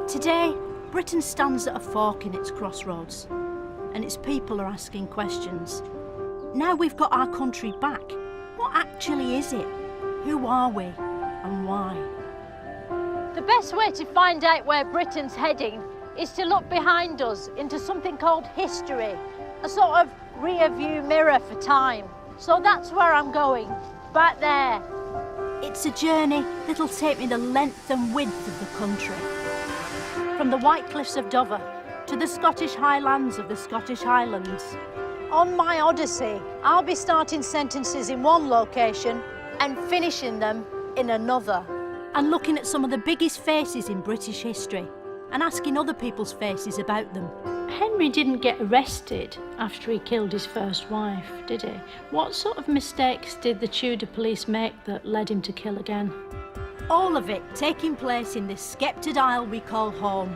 Today, Britain stands at a fork in its crossroads, and its people are asking questions. Now we've got our country back, what actually is it? Who are we, and why? The best way to find out where Britain's heading is to look behind us into something called history, a sort of rear-view mirror for time. So that's where I'm going, back there. It's a journey that'll take me the length and width of the country. From the White Cliffs of Dover to the Scottish Highlands of the Scottish Highlands. On my odyssey, I'll be starting sentences in one location and finishing them in another. And looking at some of the biggest faces in British history and asking other people's faces about them. Henry didn't get arrested after he killed his first wife, did he? What sort of mistakes did the Tudor police make that led him to kill again? All of it taking place in this sceptred isle we call home.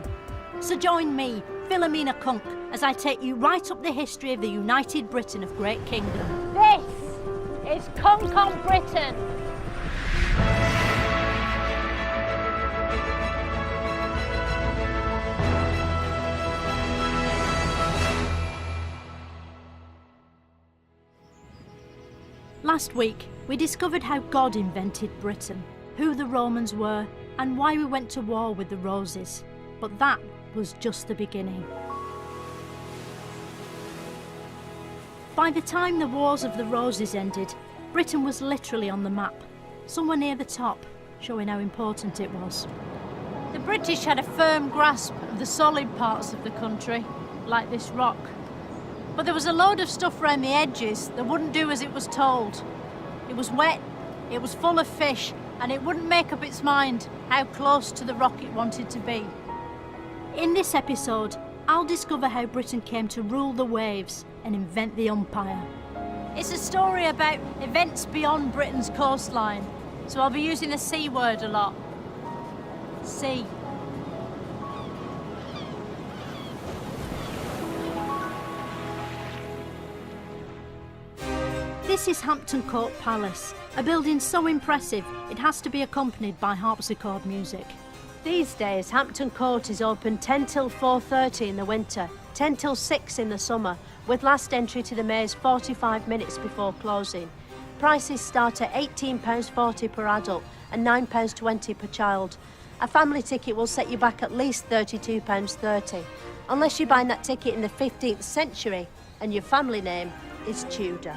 So join me, Philomena Cunk, as I take you right up the history of the United Britain of Great Kingdom. This is Cunk on Britain. Last week, we discovered how God invented Britain, who the Romans were, and why we went to war with the Roses. But that was just the beginning. By the time the Wars of the Roses ended, Britain was literally on the map, somewhere near the top, showing how important it was. The British had a firm grasp of the solid parts of the country, like this rock. But there was a load of stuff around the edges that wouldn't do as it was told. It was wet, it was full of fish, and it wouldn't make up its mind how close to the rock it wanted to be. In this episode, I'll discover how Britain came to rule the waves and invent the Umpire. It's a story about events beyond Britain's coastline, so I'll be using the C word a lot. Sea. This is Hampton Court Palace, a building so impressive it has to be accompanied by harpsichord music. These days, Hampton Court is open 10 till 4:30 in the winter, 10 till 6 in the summer, with last entry to the maze 45 minutes before closing. Prices start at £18.40 per adult and £9.20 per child. A family ticket will set you back at least £32.30, unless you're buying that ticket in the 15th century and your family name is Tudor.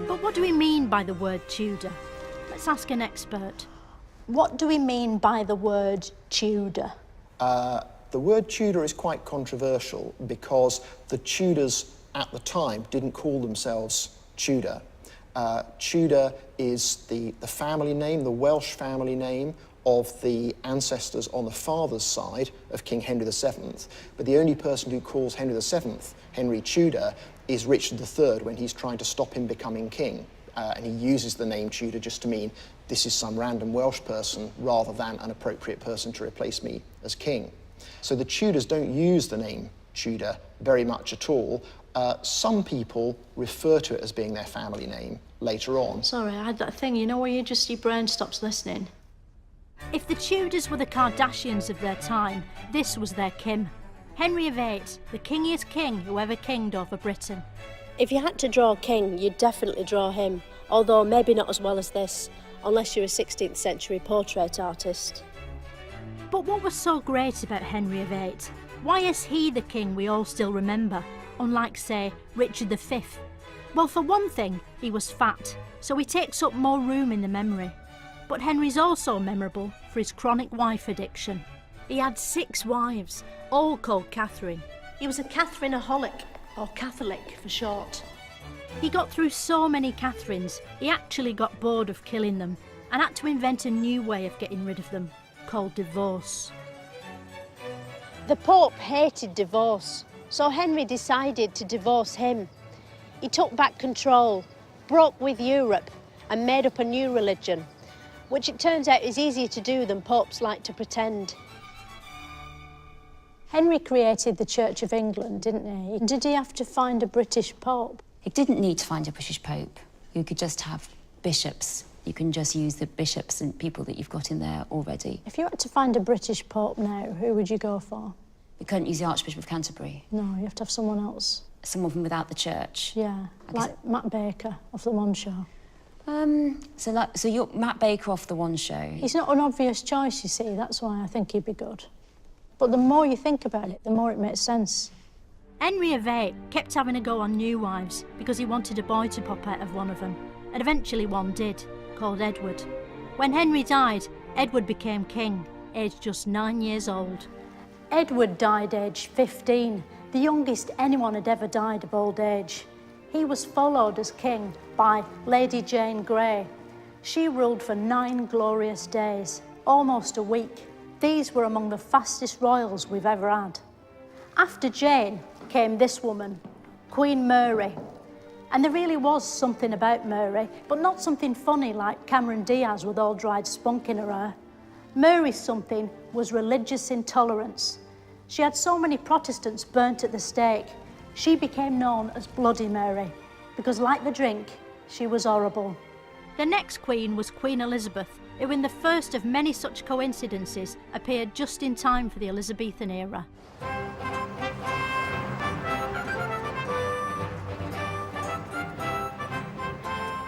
But what do we mean by the word Tudor? Let's ask an expert. What do we mean by the word Tudor? The word Tudor is quite controversial because the Tudors at the time didn't call themselves Tudor. Tudor is the family name, the Welsh family name of the ancestors on the father's side of King Henry VII, but the only person who calls Henry VII Henry Tudor is Richard III when he's trying to stop him becoming king. And he uses the name Tudor just to mean this is some random Welsh person rather than an appropriate person to replace me as king. So the Tudors don't use the name Tudor very much at all. Some people refer to it as being their family name later on. Sorry, I had that thing, you know, where your brain stops listening. If the Tudors were the Kardashians of their time, this was their Kim. Henry VIII, the kingiest king who ever kinged over Britain. If you had to draw a king, you'd definitely draw him, although maybe not as well as this, unless you're a 16th century portrait artist. But what was so great about Henry VIII? Why is he the king we all still remember, unlike, say, Richard V? Well, for one thing, he was fat, so he takes up more room in the memory. But Henry's also memorable for his chronic wife addiction. He had 6 wives, all called Catherine. He was a Catherineaholic, or Catholic for short. He got through so many Catherines, he actually got bored of killing them and had to invent a new way of getting rid of them, called divorce. The Pope hated divorce, so Henry decided to divorce him. He took back control, broke with Europe, and made up a new religion, which it turns out is easier to do than popes like to pretend. Henry created the Church of England, didn't he? Did he have to find a British pope? He didn't need to find a British pope. You could just have bishops. You can just use the bishops and people that you've got in there already. If you had to find a British Pope now, who would you go for? We couldn't use the Archbishop of Canterbury. No, you have to have someone else. Someone from without the church. Yeah, like Matt Baker of The One Show. So you're Matt Baker off The One Show. He's not an obvious choice, you see. That's why I think he'd be good. But the more you think about it, the more it makes sense. Henry VIII kept having a go on new wives because he wanted a boy to pop out of one of them, and eventually one did, called Edward. When Henry died, Edward became king, aged just 9 years old. Edward died aged 15, the youngest anyone had ever died of old age. He was followed as king by Lady Jane Grey. She ruled for 9 glorious days, almost a week. These were among the fastest royals we've ever had. After Jane came this woman, Queen Mary. And there really was something about Mary, but not something funny like Cameron Diaz with all dried spunk in her hair. Mary's something was religious intolerance. She had so many Protestants burnt at the stake, she became known as Bloody Mary, because like the drink, she was horrible. The next queen was Queen Elizabeth, who in the first of many such coincidences appeared just in time for the Elizabethan era.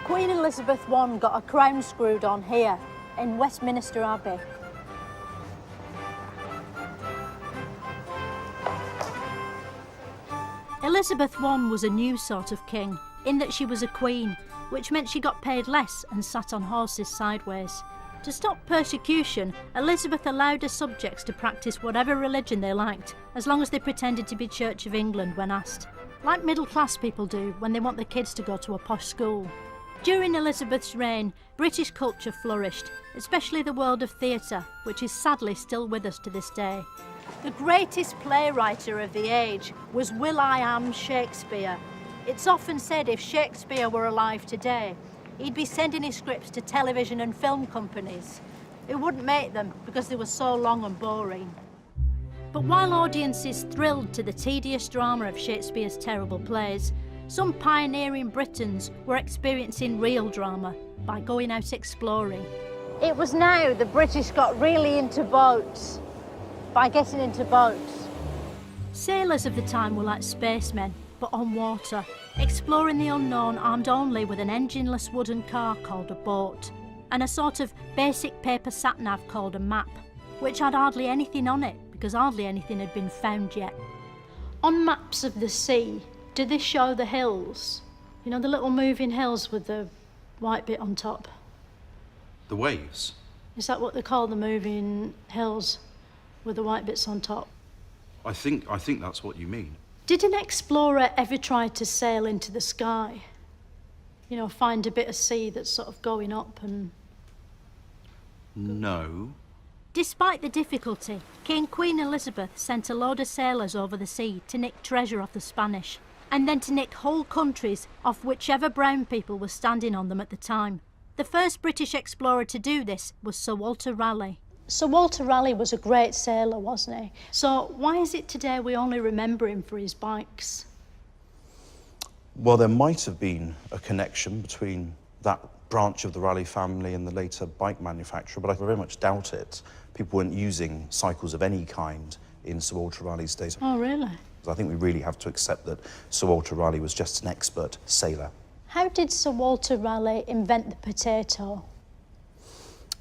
Queen Elizabeth I got a crown screwed on here in Westminster Abbey. Elizabeth I was a new sort of king, in that she was a queen, which meant she got paid less and sat on horses sideways. To stop persecution, Elizabeth allowed her subjects to practice whatever religion they liked, as long as they pretended to be Church of England when asked, like middle-class people do when they want their kids to go to a posh school. During Elizabeth's reign, British culture flourished, especially the world of theatre, which is sadly still with us to this day. The greatest playwright of the age was Will.I.am Shakespeare. It's often said if Shakespeare were alive today, he'd be sending his scripts to television and film companies. It wouldn't make them because they were so long and boring. But while audiences thrilled to the tedious drama of Shakespeare's terrible plays, some pioneering Britons were experiencing real drama by going out exploring. It was now the British got really into boats, by getting into boats. Sailors of the time were like spacemen, but on water, exploring the unknown armed only with an engineless wooden car called a boat, and a sort of basic paper sat-nav called a map, which had hardly anything on it, because hardly anything had been found yet. On maps of the sea, do they show the hills? You know, the little moving hills with the white bit on top? The waves? Is that what they call the moving hills with the white bits on top? I think that's what you mean. Did an explorer ever try to sail into the sky? You know, find a bit of sea that's sort of going up and... No. Despite the difficulty, King Queen Elizabeth sent a load of sailors over the sea to nick treasure off the Spanish, and then to nick whole countries off whichever brown people were standing on them at the time. The first British explorer to do this was Sir Walter Raleigh. Sir Walter Raleigh was a great sailor, wasn't he? So why is it today we only remember him for his bikes? Well, there might have been a connection between that branch of the Raleigh family and the later bike manufacturer, but I very much doubt it. People weren't using cycles of any kind in Sir Walter Raleigh's days. Oh, really? I think we really have to accept that Sir Walter Raleigh was just an expert sailor. How did Sir Walter Raleigh invent the potato?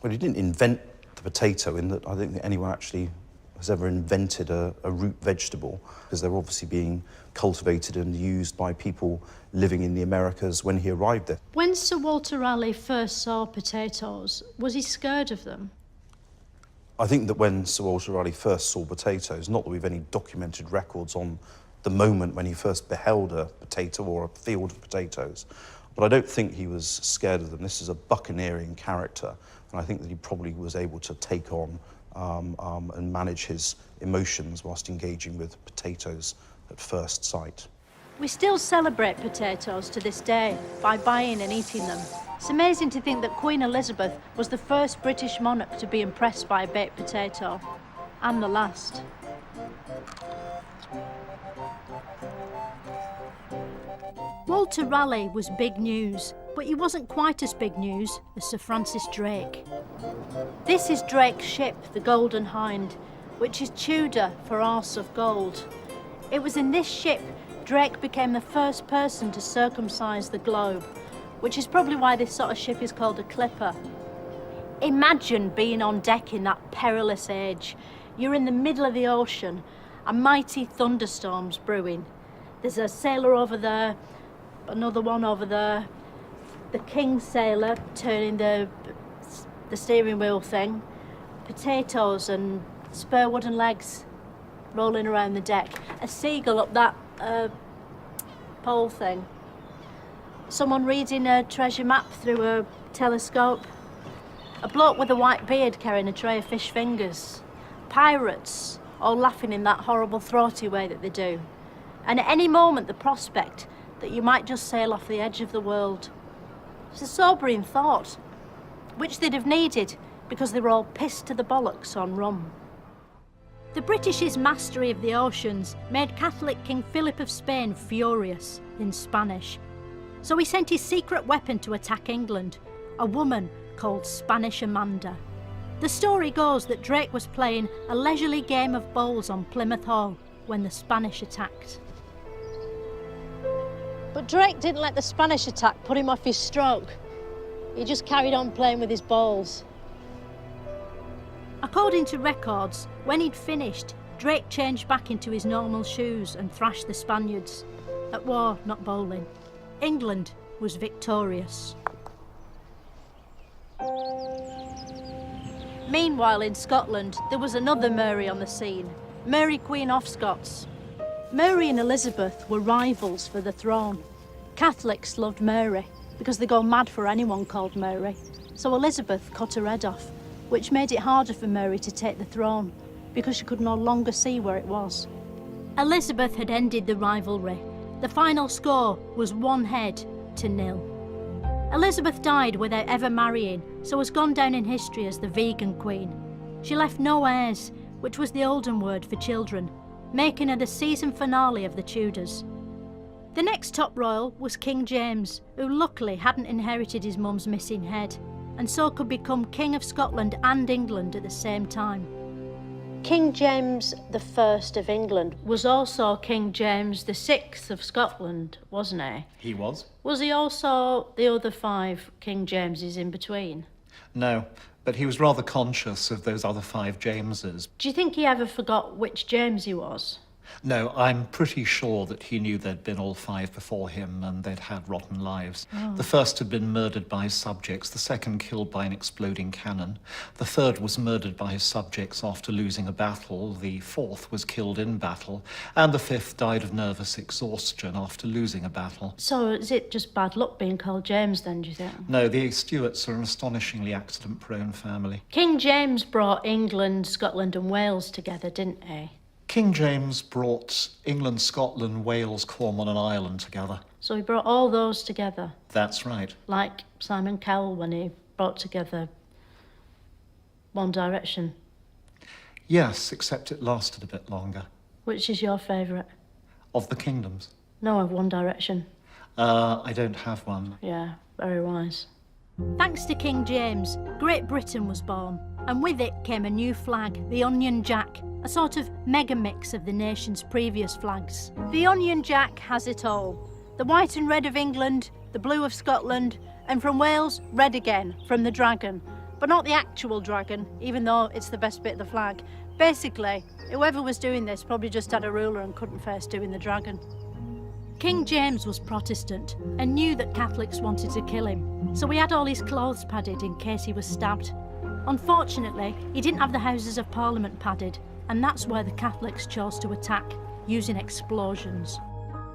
Well, he didn't invent the potato in that I don't think anyone actually has ever invented a root vegetable, because they're obviously being cultivated and used by people living in the Americas when he arrived there. When Sir Walter Raleigh first saw potatoes, was he scared of them? I think that when Sir Walter Raleigh first saw potatoes, not that we've any documented records on the moment when he first beheld a potato or a field of potatoes, but I don't think he was scared of them. This is a buccaneering character, and I think that he probably was able to take on and manage his emotions whilst engaging with potatoes at first sight. We still celebrate potatoes to this day by buying and eating them. It's amazing to think that Queen Elizabeth was the first British monarch to be impressed by a baked potato, and the last. Walter Raleigh was big news. But he wasn't quite as big news as Sir Francis Drake. This is Drake's ship, the Golden Hind, which is Tudor for horse of gold. It was in this ship Drake became the first person to circumcise the globe, which is probably why this sort of ship is called a clipper. Imagine being on deck in that perilous age. You're in the middle of the ocean, and mighty thunderstorms brewing. There's a sailor over there, another one over there, the king's sailor turning the steering wheel thing, potatoes and spare wooden legs rolling around the deck, a seagull up that pole thing, someone reading a treasure map through a telescope, a bloke with a white beard carrying a tray of fish fingers, pirates all laughing in that horrible throaty way that they do, and at any moment the prospect that you might just sail off the edge of the world. It's a sobering thought, which they'd have needed because they were all pissed to the bollocks on rum. The British's mastery of the oceans made Catholic King Philip of Spain furious in Spanish. So he sent his secret weapon to attack England, a woman called Spanish Amanda. The story goes that Drake was playing a leisurely game of bowls on Plymouth Hall when the Spanish attacked. But Drake didn't let the Spanish attack put him off his stroke. He just carried on playing with his balls. According to records, when he'd finished, Drake changed back into his normal shoes and thrashed the Spaniards. At war, not bowling. England was victorious. Meanwhile, in Scotland, there was another Mary on the scene, Mary Queen of Scots. Mary and Elizabeth were rivals for the throne. Catholics loved Mary because they go mad for anyone called Mary. So Elizabeth cut her head off, which made it harder for Mary to take the throne because she could no longer see where it was. Elizabeth had ended the rivalry. The final score was 1-0. Elizabeth died without ever marrying, so has gone down in history as the vegan queen. She left no heirs, which was the olden word for children, making her the season finale of the Tudors. The next top royal was King James, who luckily hadn't inherited his mum's missing head, and so could become King of Scotland and England at the same time. King James I of England Was also King James VI of Scotland, wasn't he? He was. Was he also the other 5 King Jameses in between? No, but he was rather conscious of those other 5 Jameses. Do you think he ever forgot which James he was? No, I'm pretty sure that he knew there'd been all 5 before him and they'd had rotten lives. The first had been murdered by his subjects, the second killed by an exploding cannon. The third was murdered by his subjects after losing a battle, the fourth was killed in battle, and the fifth died of nervous exhaustion after losing a battle. So is it just bad luck being called James then, do you think? No, the Stuarts are an astonishingly accident-prone family. King James brought England, Scotland and Wales together, didn't he? King James brought England, Scotland, Wales, Cornwall and Ireland together. So he brought all those together, That's right. like Simon Cowell when he brought together One Direction. Yes, except it lasted a bit longer. Which is your favourite? Of the kingdoms. No, of One Direction. I don't have one. Yeah, very wise. Thanks to King James, Great Britain was born, and with it came a new flag, the Union Jack, a sort of mega mix of the nation's previous flags. The Union Jack has it all. The white and red of England, the blue of Scotland, and from Wales, red again, from the dragon. But not the actual dragon, even though it's the best bit of the flag. Basically, whoever was doing this probably just had a ruler and couldn't face doing the dragon. King James was Protestant and knew that Catholics wanted to kill him, so he had all his clothes padded in case he was stabbed. Unfortunately, he didn't have the Houses of Parliament padded, and that's where the Catholics chose to attack, using explosions.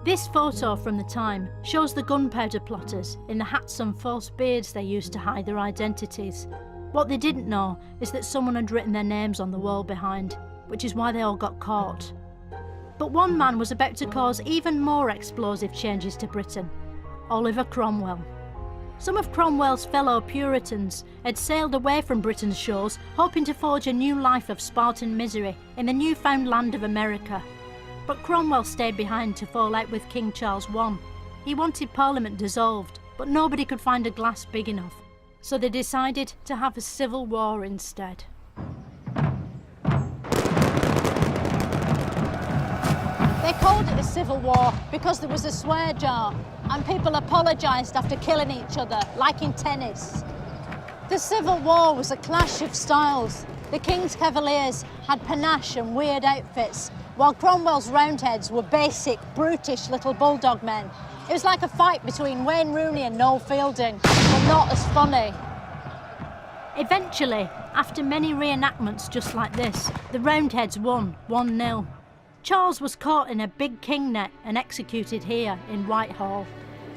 This photo from the time shows the gunpowder plotters in the hats and false beards they used to hide their identities. What they didn't know is that someone had written their names on the wall behind, which is why they all got caught. But one man was about to cause even more explosive changes to Britain, Oliver Cromwell. Some of Cromwell's fellow Puritans had sailed away from Britain's shores, hoping to forge a new life of Spartan misery in the newfound land of America. But Cromwell stayed behind to fall out with King Charles I. He wanted Parliament dissolved, but nobody could find a glass big enough, so they decided to have a civil war instead. They called it a civil war because there was a swear jar and people apologised after killing each other, like in tennis. The Civil War was a clash of styles. The King's Cavaliers had panache and weird outfits, while Cromwell's Roundheads were basic, brutish little bulldog men. It was like a fight between Wayne Rooney and Noel Fielding, but not as funny. Eventually, after many reenactments just like this, the Roundheads won 1-0. Charles was caught in a big king net and executed here in Whitehall.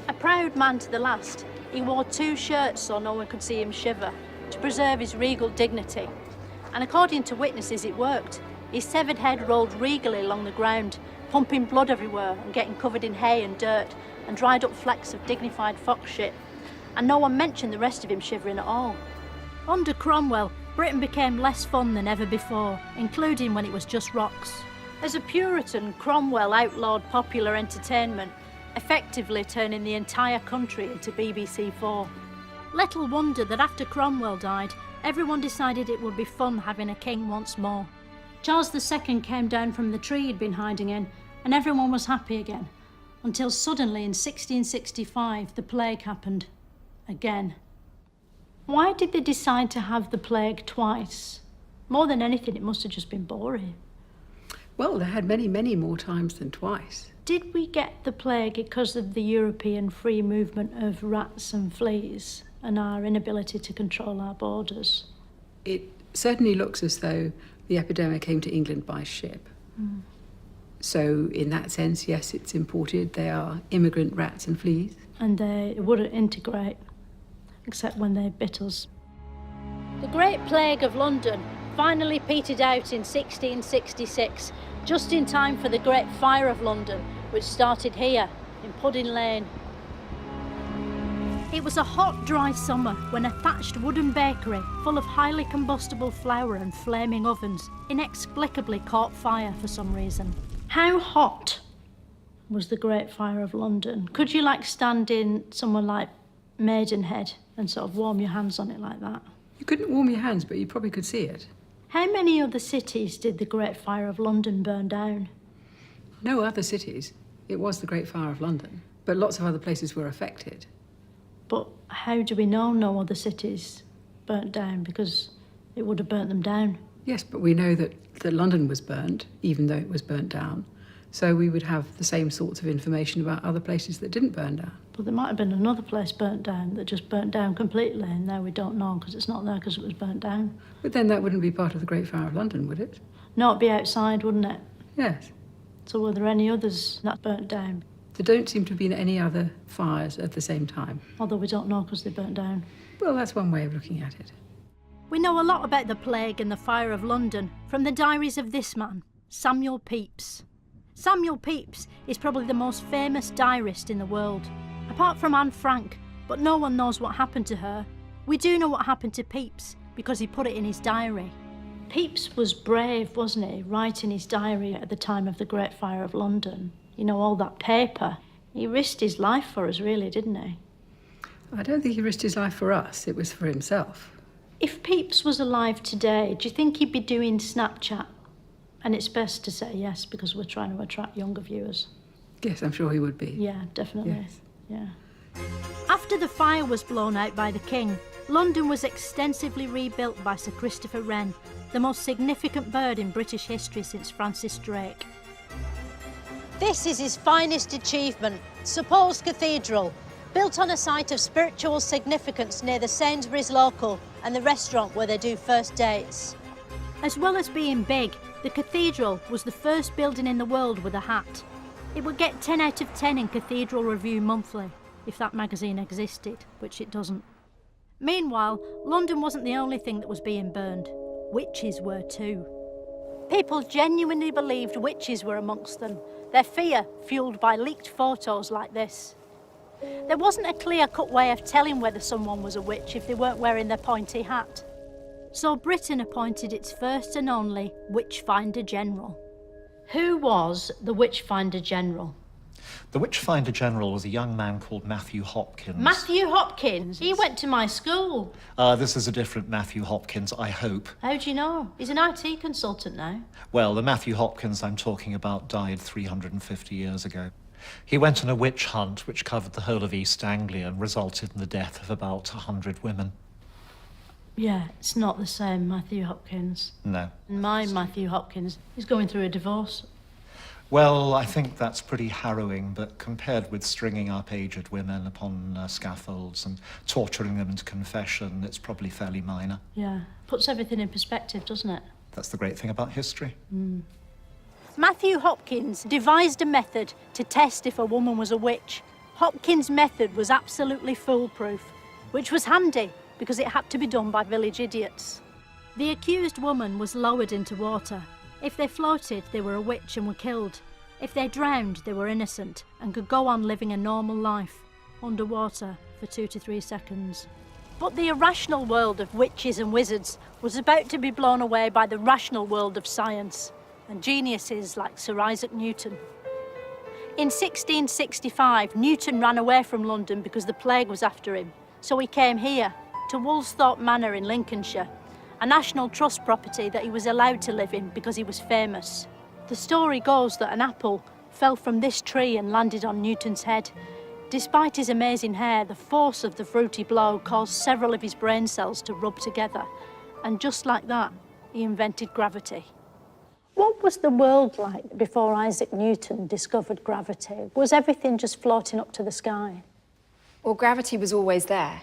A proud man to the last, he wore 2 shirts so no one could see him shiver, to preserve his regal dignity. And according to witnesses, it worked. His severed head rolled regally along the ground, pumping blood everywhere and getting covered in hay and dirt and dried up flecks of dignified fox shit. And no one mentioned the rest of him shivering at all. Under Cromwell, Britain became less fun than ever before, including when it was just rocks. As a Puritan, Cromwell outlawed popular entertainment, effectively turning the entire country into BBC 4. Little wonder that after Cromwell died, everyone decided it would be fun having a king once more. Charles II came down from the tree he'd been hiding in, and everyone was happy again, until suddenly in 1665 the plague happened. Again. Why did they decide to have the plague twice? More than anything, it must have just been boring. Well, they had many, many more times than twice. Did we get the plague because of the European free movement of rats and fleas and our inability to control our borders? It certainly looks as though the epidemic came to England by ship. Mm. So in that sense, yes, it's imported. They are immigrant rats and fleas. And they wouldn't integrate, except when they bit us. The Great Plague of London finally petered out in 1666, just in time for the Great Fire of London, which started here, in Pudding Lane. It was a hot, dry summer when a thatched wooden bakery full of highly combustible flour and flaming ovens inexplicably caught fire for some reason. How hot was the Great Fire of London? Could you, stand in somewhere like Maidenhead and sort of warm your hands on it like that? You couldn't warm your hands, but you probably could see it. How many other cities did the Great Fire of London burn down? No other cities. It was the Great Fire of London, but lots of other places were affected. But how do we know no other cities burnt down? Because it would have burnt them down. Yes, but we know that London was burnt, even though it was burnt down. So we would have the same sorts of information about other places that didn't burn down. But there might have been another place burnt down that just burnt down completely, and now we don't know because it's not there because it was burnt down. But then that wouldn't be part of the Great Fire of London, would it? No, it'd be outside, wouldn't it? Yes. So were there any others that burnt down? There don't seem to have been any other fires at the same time. Although we don't know because they burnt down. Well, that's one way of looking at it. We know a lot about the plague and the fire of London from the diaries of this man, Samuel Pepys. Samuel Pepys is probably the most famous diarist in the world, apart from Anne Frank, but no one knows what happened to her. We do know what happened to Pepys because he put it in his diary. Pepys was brave, wasn't he, writing his diary at the time of the Great Fire of London. You know, all that paper. He risked his life for us, really, didn't he? I don't think he risked his life for us. It was for himself. If Pepys was alive today, do you think he'd be doing Snapchat? And it's best to say yes, because we're trying to attract younger viewers. Yes, I'm sure he would be. Yeah, definitely. Yes. Yeah. After the fire was blown out by the King, London was extensively rebuilt by Sir Christopher Wren, the most significant bird in British history since Francis Drake. This is his finest achievement, St Paul's Cathedral, built on a site of spiritual significance near the Sainsbury's local and the restaurant where they do first dates. As well as being big, the cathedral was the first building in the world with a hat. It would get 10 out of 10 in Cathedral Review Monthly, if that magazine existed, which it doesn't. Meanwhile, London wasn't the only thing that was being burned. Witches were too. People genuinely believed witches were amongst them, their fear fueled by leaked photos like this. There wasn't a clear-cut way of telling whether someone was a witch if they weren't wearing their pointy hat. So Britain appointed its first and only Witchfinder General. Who was the Witchfinder General? The Witchfinder General was a young man called Matthew Hopkins. Matthew Hopkins? He went to my school. This is a different Matthew Hopkins, I hope. How do you know? He's an IT consultant now. Well, the Matthew Hopkins I'm talking about died 350 years ago. He went on a witch hunt which covered the whole of East Anglia and resulted in the death of about 100 women. Yeah, it's not the same Matthew Hopkins. No. My Matthew Hopkins is going through a divorce. Well, I think that's pretty harrowing, but compared with stringing up aged women upon scaffolds and torturing them into confession, it's probably fairly minor. Yeah, puts everything in perspective, doesn't it? That's the great thing about history. Matthew Hopkins devised a method to test if a woman was a witch. Hopkins' method was absolutely foolproof, which was handy because it had to be done by village idiots. The accused woman was lowered into water. If they floated, they were a witch and were killed. If they drowned, they were innocent and could go on living a normal life underwater for 2 to 3 seconds. But the irrational world of witches and wizards was about to be blown away by the rational world of science and geniuses like Sir Isaac Newton. In 1665, Newton ran away from London because the plague was after him. So he came here, to Woolsthorpe Manor in Lincolnshire, a National Trust property that he was allowed to live in because he was famous. The story goes that an apple fell from this tree and landed on Newton's head. Despite his amazing hair, the force of the fruity blow caused several of his brain cells to rub together. And just like that, he invented gravity. What was the world like before Isaac Newton discovered gravity? Was everything just floating up to the sky? Well, gravity was always there.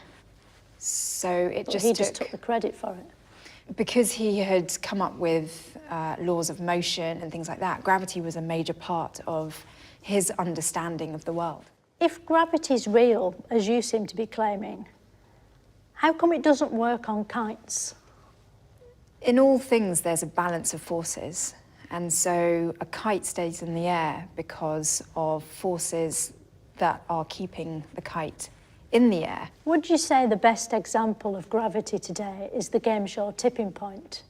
So it He just took the credit for it. Because he had come up with laws of motion and things like that, gravity was a major part of his understanding of the world. If gravity's real, as you seem to be claiming, how come it doesn't work on kites? In all things, there's a balance of forces. And so a kite stays in the air because of forces that are keeping the kite in the air. Would you say the best example of gravity today is the game show Tipping Point?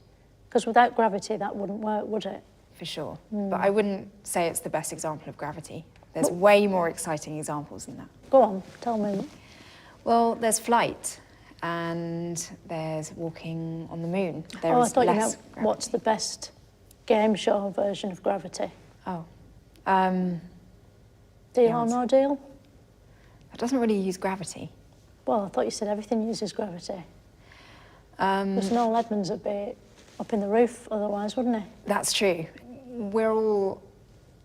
Because without gravity, that wouldn't work, would it? For sure. But I wouldn't say it's the best example of gravity. There's way more exciting examples than that. Go on, tell me. Well, there's flight, and there's walking on the moon. There I is thought you less meant gravity. what's the best game show version of gravity? Oh. Deal or no deal? It doesn't really use gravity. Well, I thought you said everything uses gravity. Because Noel Edmonds would be up in the roof otherwise, wouldn't he? That's true. We're all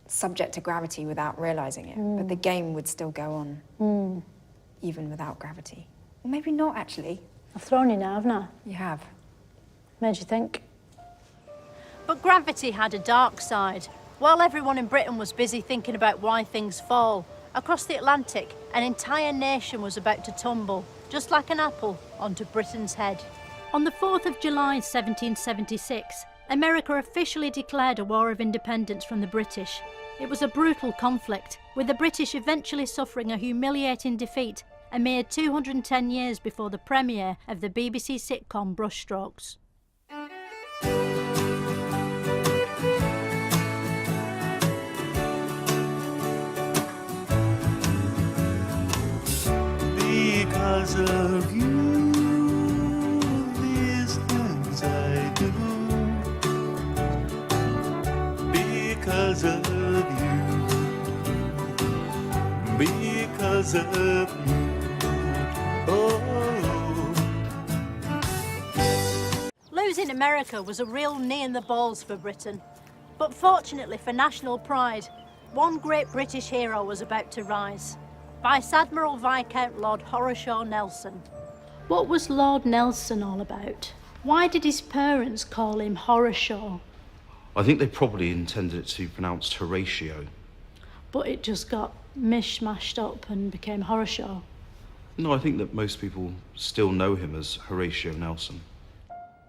subject to gravity without realising it, but the game would still go on, even without gravity. Or maybe not, actually. I've thrown you now, haven't I? You have. Made you think. But gravity had a dark side. While everyone in Britain was busy thinking about why things fall, across the Atlantic, an entire nation was about to tumble, just like an apple, onto Britain's head. On the 4th of July 1776, America officially declared a war of independence from the British. It was a brutal conflict, with the British eventually suffering a humiliating defeat a mere 210 years before the premiere of the BBC sitcom Brushstrokes. Because of you, these things I do. Because of you. Because of you. Oh. Losing America was a real knee in the balls for Britain. But fortunately for national pride, one great British hero was about to rise. Vice Admiral Viscount Lord Horatio Nelson. What was Lord Nelson all about? Why did his parents call him Horatio? I think they probably intended it to be pronounced Horatio. But it just got mishmashed up and became Horatio. No, I think that most people still know him as Horatio Nelson.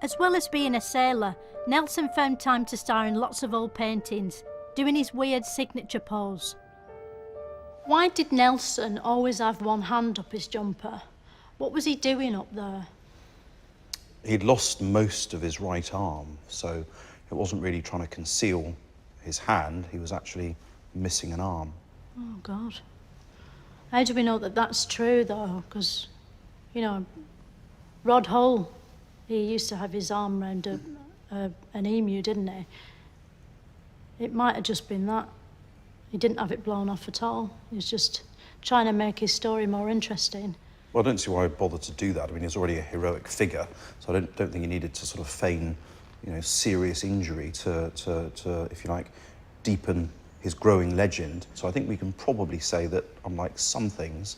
As well as being a sailor, Nelson found time to star in lots of old paintings, doing his weird signature pose. Why did Nelson always have one hand up his jumper? What was he doing up there? He'd lost most of his right arm, so it wasn't really trying to conceal his hand, he was actually missing an arm. Oh, God. How do we know that that's true, though? Because, you know, Rod Hull, he used to have his arm round an emu, didn't he? It might have just been that. He didn't have it blown off at all. He was just trying to make his story more interesting. Well, I don't see why I'd bother to do that. I mean, he's already a heroic figure, so I don't think he needed to sort of feign, you know, serious injury to, if you like, deepen his growing legend. So I think we can probably say that, unlike some things,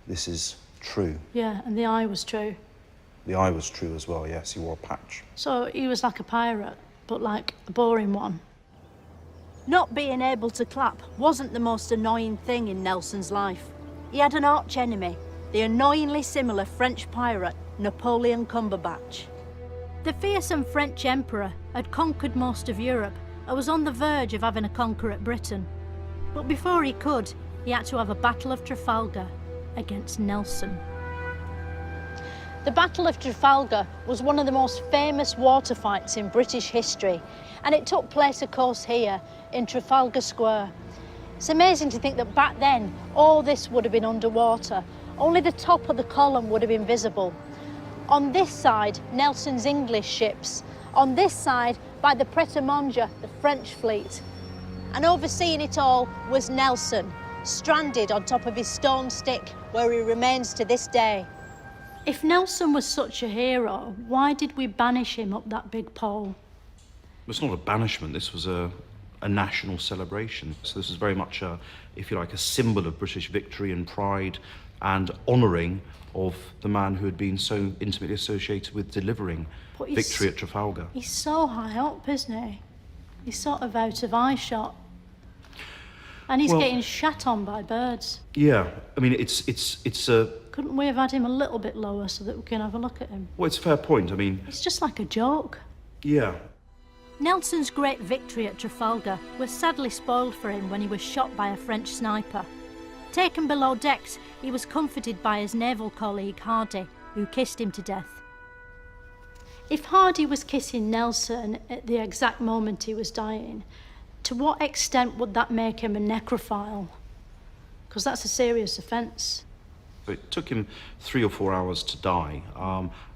this is true. Yeah, and the eye was true. The eye was true as well, yes, he wore a patch. So he was like a pirate, but like a boring one. Not being able to clap wasn't the most annoying thing in Nelson's life. He had an arch enemy, the annoyingly similar French pirate, Napoleon Cumberbatch. The fearsome French emperor had conquered most of Europe and was on the verge of having a conquer at Britain. But before he could, he had to have a Battle of Trafalgar against Nelson. The Battle of Trafalgar was one of the most famous water fights in British history, and it took place, of course, here in Trafalgar Square. It's amazing to think that back then, all this would have been underwater. Only the top of the column would have been visible. On this side, Nelson's English ships. On this side, by the Pret-a-Manger, the French fleet. And overseeing it all was Nelson, stranded on top of his stone stick, where he remains to this day. If Nelson was such a hero, why did we banish him up that big pole? It's not a banishment, this was a national celebration. So this was very much, if you like, a symbol of British victory and pride and honouring of the man who had been so intimately associated with delivering victory at Trafalgar. He's so high up, isn't he? He's sort of out of eyeshot. And he's getting shat on by birds. Yeah, I mean, it's a... Couldn't we have had him a little bit lower so that we can have a look at him? Well, it's a fair point, I mean... It's just like a joke. Yeah. Nelson's great victory at Trafalgar was sadly spoiled for him when he was shot by a French sniper. Taken below decks, he was comforted by his naval colleague Hardy, who kissed him to death. If Hardy was kissing Nelson at the exact moment he was dying, to what extent would that make him a necrophile? Because that's a serious offence. It took him 3 or 4 hours to die,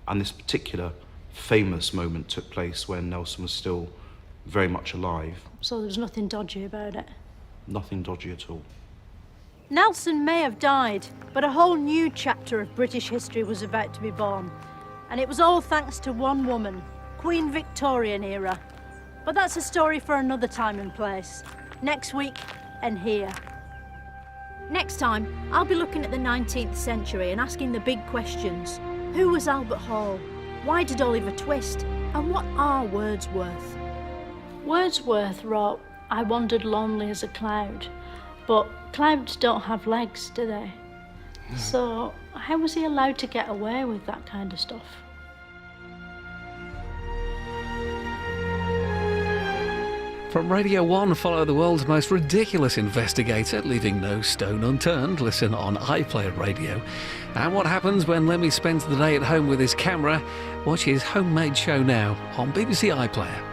and this particular famous moment took place when Nelson was still very much alive. So there was nothing dodgy about it? Nothing dodgy at all. Nelson may have died, but a whole new chapter of British history was about to be born. And it was all thanks to one woman, Queen Victorian era. But that's a story for another time and place. Next week, and here. Next time, I'll be looking at the 19th century and asking the big questions. Who was Albert Hall? Why did Oliver twist? And what are Wordsworth? Wordsworth wrote, "I wandered lonely as a cloud." But clouds don't have legs, do they? No. So how was he allowed to get away with that kind of stuff? From Radio 1, follow the world's most ridiculous investigator, leaving no stone unturned. Listen on iPlayer Radio. And what happens when Lemmy spends the day at home with his camera? Watch his homemade show now on BBC iPlayer.